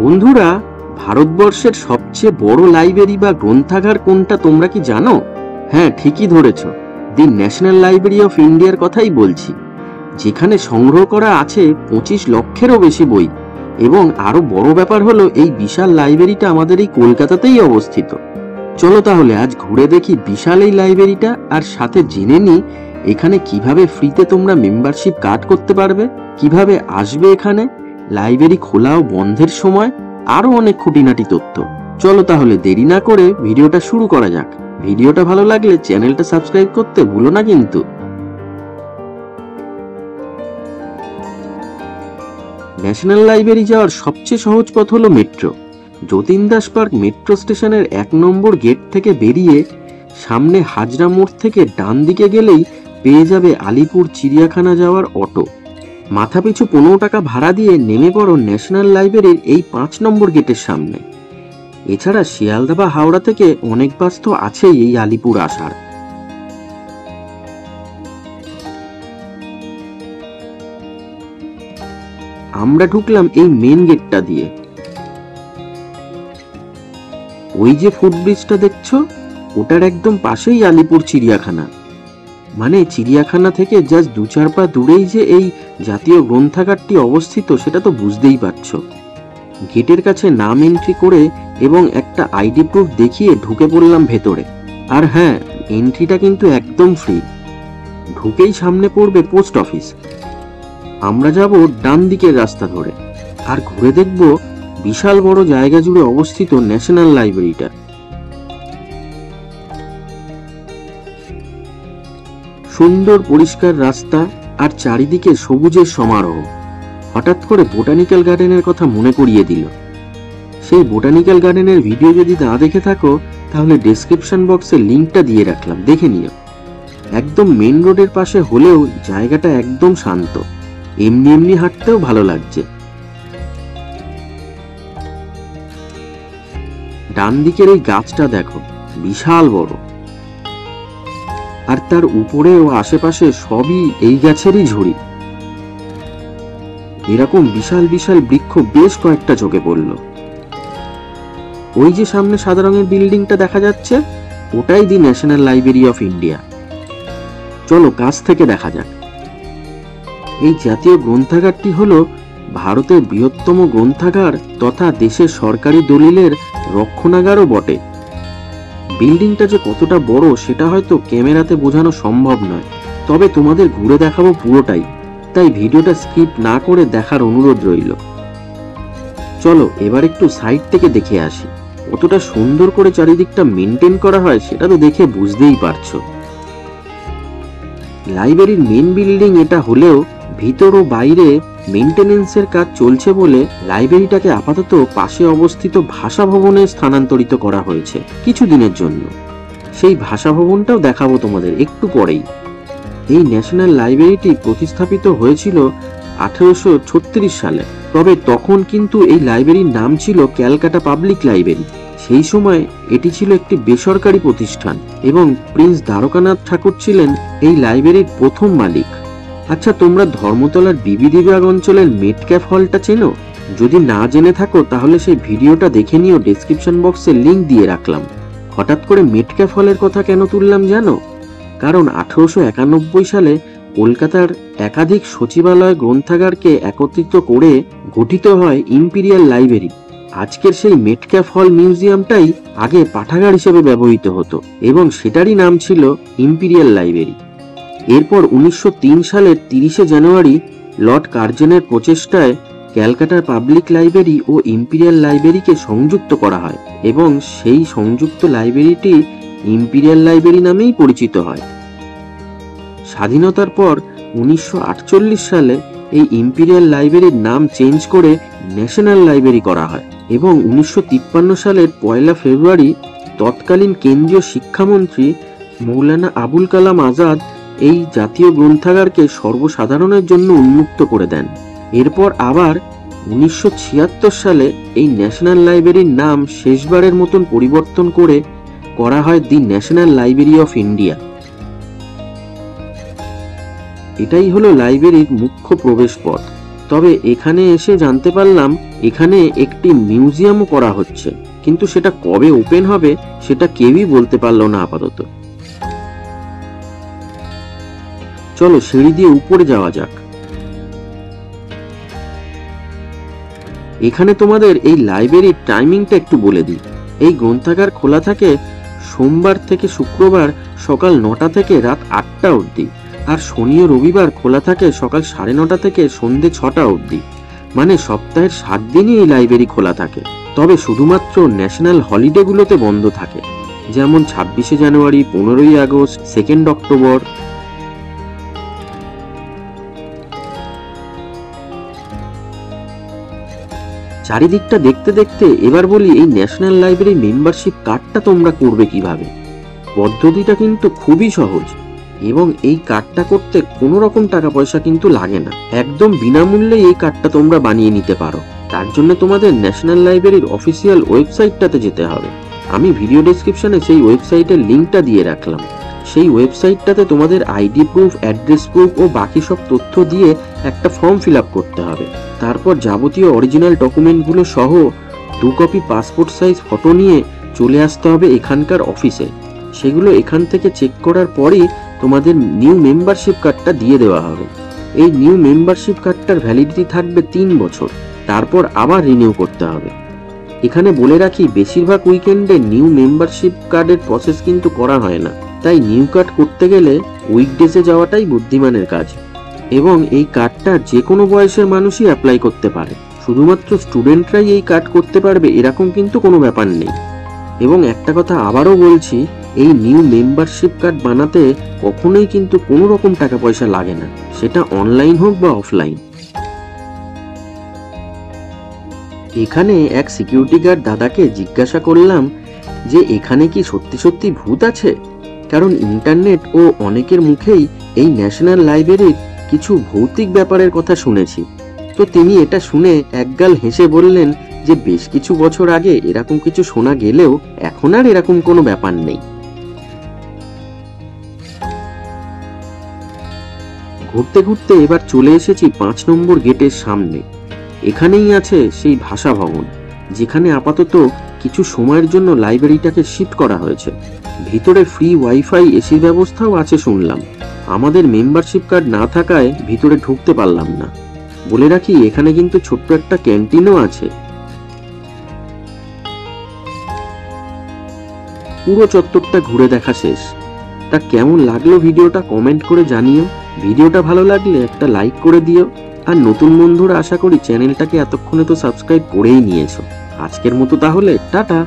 বন্ধুরা, ভারতবর্ষের সবচেয়ে বড় লাইব্রেরি বা গ্রন্থাগার কোনটা তোমরা কি জানো? হ্যাঁ, ঠিকই ধরেছ, দি ন্যাশনাল লাইব্রেরি অফ ইন্ডিয়ার কথাই বলছি, যেখানে সংগ্রহ করা আছে 25 লক্ষেরও বেশি বই। এবং আরো বড় ব্যাপার হলো, এই বিশাল লাইব্রেরিটা আমাদের এই কলকাতাতেই অবস্থিত। চলো তাহলে আজ ঘুরে দেখি বিশাল এই লাইব্রেরিটা, আর সাথে জেনে নিই এখানে কিভাবে ফ্রিতে তোমরা মেম্বারশিপ কার্ড করতে পারবে, কিভাবে আসবে এখানে, লাইব্রেরি খোলা ও বন্ধের সময়, আরো অনেক খুঁটিনাটি তথ্য। চলো তাহলে দেরি না করে ভিডিওটা শুরু করা যাক। ভিডিওটা ভালো লাগলে চ্যানেলটা সাবস্ক্রাইব করতে ভুলো না কিন্তু। ন্যাশনাল লাইব্রেরি যাওয়ার সবচেয়ে সহজ পথ হলো metro. Jatin Das park metro স্টেশনের 1 নম্বর গেট থেকে বেরিয়ে সামনে হাজরা মোড় থেকে ডান দিকে গেলেই পেয়ে যাবে আলিপুর চিড়িয়াখানা যাওয়ার অটো। মাথাপিছু 15 টাকা ভাড়া দিয়ে নেমে পড়ো ন্যাশনাল লাইব্রেরির এই 5 নম্বর গেটের সামনে। এছাড়া শিয়ালদা বা হাওড়া থেকে অনেক বাস তো আছেই এই আলিপুর আসার। আমরা ঢুকলাম এই মেন গেটটা দিয়ে। ওই যে ফুটব্রিজটা দেখছো, ওটার একদম পাশেই আলিপুর চিড়িয়াখানা। মানে চিড়িয়াখানা থেকে জাস্ট 2-4 পা দূরেই যে এই জাতীয় গ্রন্থাগারটি অবস্থিত সেটা তো বুঝতেই পারছো। গেটের কাছে নাম এন্ট্রি করে এবং একটা আইডি প্রুফ দেখিয়ে ঢুকে পড়লাম ভেতরে। আর হ্যাঁ, এন্ট্রিটা কিন্তু একদম ফ্রি। ঢুকেই সামনে পড়বে পোস্ট অফিস। আমরা যাব ডান দিকের রাস্তা ধরে, আর ঘুরে দেখব বিশাল বড় জায়গা জুড়ে অবস্থিত ন্যাশনাল লাইব্রেরিটা। সুন্দর পরিষ্কার রাস্তা আর চারিদিকে সবুজের সমারোহ হঠাৎ করে বোটানিক্যাল গার্ডেনের কথা মনে করিয়ে দিল। সেই বোটানিক্যাল গার্ডেনের ভিডিও যদি না দেখে থাকো তাহলে ডেসক্রিপশন বক্সে লিংকটা দিয়ে রাখলাম, দেখে নিও। একদম মেন রোডের পাশে হলেও জায়গাটা একদম শান্ত, এমনি এমনি হাঁটতেও ভালো লাগছে। ডান দিকের এই গাছটা দেখো, বিশাল বড়, আর তার উপরে ও আশেপাশে সবই এই গাছেরই ঝুড়ি। এরকম বিশাল বিশাল বৃক্ষ বেশ কয়েকটা চোখে পড়ল। ওই যে সামনে সাদা রঙের বিল্ডিংটা দেখা যাচ্ছে, ওটাই the national library of India. চলো কাছ থেকে দেখা যাক। এই জাতীয় গ্রন্থাগারটি হলো ভারতের বৃহত্তম গ্রন্থাগার তথা দেশের সরকারি দলিলের রক্ষণাগারও বটে। বিল্ডিংটা যে কতটা বড় সেটা হয়তো ক্যামেরাতে বোঝানো সম্ভব নয়, তবে তোমাদের ঘুরে দেখাবো পুরোটাই, তাই ভিডিওটা স্কিপ না করে দেখার অনুরোধ রইল। চলো এবার একটু সাইড থেকে দেখে আসি। কতটা সুন্দর করে চারিদিকটা মেনটেন করা হয় সেটা তো দেখে বুঝতেই পারছো। লাইব্রেরির মেন বিল্ডিং এটা হলেও ভিতর ও বাইরে মেইনটেনেন্সের কাজ চলছে বলে লাইব্রেরিটাকে আপাতত পাশে অবস্থিত ভাষা ভবনে স্থানান্তরিত করা হয়েছে কিছুদিনের জন্য। সেই ভাষা ভবনটাও দেখাবো তোমাদের একটু পরেই। এই ন্যাশনাল লাইব্রেরিটি প্রতিস্থাপিত হয়েছিল 1836 সালে, তবে তখন কিন্তু এই লাইব্রেরির নাম ছিল ক্যালকাটা পাবলিক লাইব্রেরি। সেই সময় এটি ছিল একটি বেসরকারি প্রতিষ্ঠান এবং প্রিন্স দ্বারকানাথ ঠাকুর ছিলেন এই লাইব্রেরির প্রথম মালিক। আচ্ছা, তোমরা ধর্মতলার বিবিধিবাগ অঞ্চলের মেটক্যাফ হলটা চেনো? যদি না জেনে থাকো তাহলে সেই ভিডিওটা দেখে নিও, ডেসক্রিপশন বক্সে লিংক দিয়ে রাখলাম। হঠাৎ করে মেটক্যাফ হলের কথা কেন তুললাম জানো? কারণ 1891 সালে কলকাতার একাধিক সচিবালয় গ্রন্থাগারকে একত্রিত করে গঠিত হয় ইম্পিরিয়াল লাইব্রেরি। আজকের সেই মেটক্যাফ হল মিউজিয়ামটাই আগে পাঠাগার হিসেবে ব্যবহৃত হতো এবং সেটারই নাম ছিল ইম্পিরিয়াল লাইব্রেরি। এরপর 1903 সালের 30শে জানুয়ারি লর্ড কার্জনের প্রচেষ্টায় ক্যালকাটার পাবলিক লাইব্রেরি ও ইম্পিরিয়াল লাইব্রেরিকে সংযুক্ত করা হয় এবং সেই সংযুক্ত লাইব্রেরিটি ইম্পিরিয়াল লাইব্রেরি নামেই পরিচিত হয়। স্বাধীনতার পর 1948 সালে এই ইম্পিরিয়াল লাইব্রেরির নাম চেঞ্জ করে ন্যাশনাল লাইব্রেরি করা হয় এবং 1953 সালের 1 ফেব্রুয়ারি তৎকালীন কেন্দ্রীয় শিক্ষামন্ত্রী মৌলানা আবুল কালাম আজাদ এই জাতীয় গ্রন্থাগারকে সর্বসাধারণের জন্য উন্মুক্ত করে দেন। এরপর আবার 1976 সালে এই ন্যাশনাল লাইব্রেরির নাম শেষবারের মতন পরিবর্তন করে করা হয় the national library of India. এটাই হলো লাইব্রেরির মুখ্য প্রবেশ পথ। তবে এখানে এসে জানতে পারলাম এখানে একটি মিউজিয়ামও করা হচ্ছে, কিন্তু সেটা কবে ওপেন হবে সেটা কেউই বলতে পারলো না আপাতত। চলো সিঁড়ি দিয়ে উপরে যাওয়া যাক। এখানে তোমাদের এই লাইব্রেরির টাইমিংটা একটু বলে দিই। এই গ্রন্থাগার খোলা থাকে সোমবার থেকে শুক্রবার সকাল 9টা থেকে রাত 8টা অবধি, আর শনি ও রবিবার খোলা থাকে সকাল 9:30 থেকে সন্ধ্যে 6টা অবধি। মানে সপ্তাহের 7 দিনই এই লাইব্রেরি খোলা থাকে। তবে শুধুমাত্র ন্যাশনাল হলিডেগুলোতে বন্ধ থাকে, যেমন 26শে জানুয়ারি, 15ই আগস্ট, 2 অক্টোবর। চারিদিকটা দেখতে দেখতে এবার বলি এই ন্যাশনাল লাইব্রেরি মেম্বারশিপ কার্ডটা তোমরা করবে কিভাবে। পদ্ধতিটা কিন্তু খুবই সহজ, এবং এই কার্ডটা করতে কোনো রকম টাকা পয়সা কিন্তু লাগে না। একদম বিনামূল্যে এই কার্ডটা তোমরা বানিয়ে নিতে পারো। তার জন্য তোমাদের ন্যাশনাল লাইব্রেরির অফিসিয়াল ওয়েবসাইটটাতে যেতে হবে। আমি ভিডিও ডেসক্রিপশনে সেই ওয়েবসাইটের লিঙ্কটা দিয়ে রাখলাম। সেই ওয়েবসাইটটাতে তোমাদের ID proof, address proof oh বাকি সব তথ্য দিয়ে একটা ফর্ম ফিল আপ করতে হবে। তারপর যাবতীয় অরিজিনাল ডকুমেন্টগুলো সহ 2 কপি পাসপোর্ট সাইজ ফটো নিয়ে চলে আসতে হবে এখানকার অফিসে। সেগুলো এখান থেকে চেক করার পরই তোমাদের নিউ মেম্বারশিপ কার্ডটা দিয়ে দেওয়া হবে। এই নিউ মেম্বারশিপ কার্ডটার ভ্যালিডিটি থাকবে 3 বছর, তারপর আবার রিনিউ করতে হবে। এখানে বলে রাখি, বেশিরভাগ উইকেন্ডে নিউ মেম্বারশিপ কার্ডের প্রসেস কিন্তু করা হয় না, তাই নিউ কার্ড করতে গেলে উইকডেজে যাওয়াটাই বুদ্ধিমানের কাজ। এবং এই কার্ডটা যে কোনো বয়সের মানুষই অ্যাপ্লাই করতে পারে, শুধুমাত্র স্টুডেন্টরাই এই কার্ড করতে পারবে এরকম কিন্তু কোনো ব্যাপার নেই। এবং একটা কথা আবারও বলছি, এই নিউ মেম্বারশিপ কার্ড বানাতে কখনোই কিন্তু কোনো রকম টাকা পয়সা লাগে না, সেটা অনলাইন হোক বা অফলাইন। এখানে এক সিকিউরিটি গার্ড দাদাকে জিজ্ঞাসা করলাম যে এখানে কি সত্যি সত্যি ভূত আছে, কারণ ইন্টারনেট ও অনেকের মুখেই এই ন্যাশনাল লাইব্রেরির কিছু ভৌতিক ব্যাপারের কথা শুনেছি। তো তিনি এটা শুনে একগাল হেসে বললেন যে বেশ কিছু বছর আগে এরকম কিছু শোনা গেলেও এখন আর এরকম কোনো ব্যাপার নেই। ঘুরতে ঘুরতে এবার চলে এসেছি 5 নম্বর গেটের সামনে। এখানেই আছে সেই ভাষা ভবন, যেখানে আপাতত কিছু সময়ের জন্য লাইব্রেরিটাকে শিফট করা হয়েছে। ভিতরে ফ্রি ওয়াইফাই, এসির ব্যবস্থাও আছে শুনলাম। আমাদের মেম্বারশিপ কার্ড না থাকায় ভিতরে ঢুকতে পারলাম না। বলে রাখি, এখানে কিন্তু ছোট্ট একটা ক্যান্টিনও আছে। পুরো চত্বরটা ঘুরে দেখা শেষ। তা কেমন লাগলো ভিডিওটা কমেন্ট করে জানিও। ভিডিওটা ভালো লাগলে একটা লাইক করে দিও। আর নতুন বন্ধুরা আশা করি চ্যানেলটাকে এতক্ষণে তো সাবস্ক্রাইব করেই নিয়েছো। আজকের মতো তাহলে টাটা।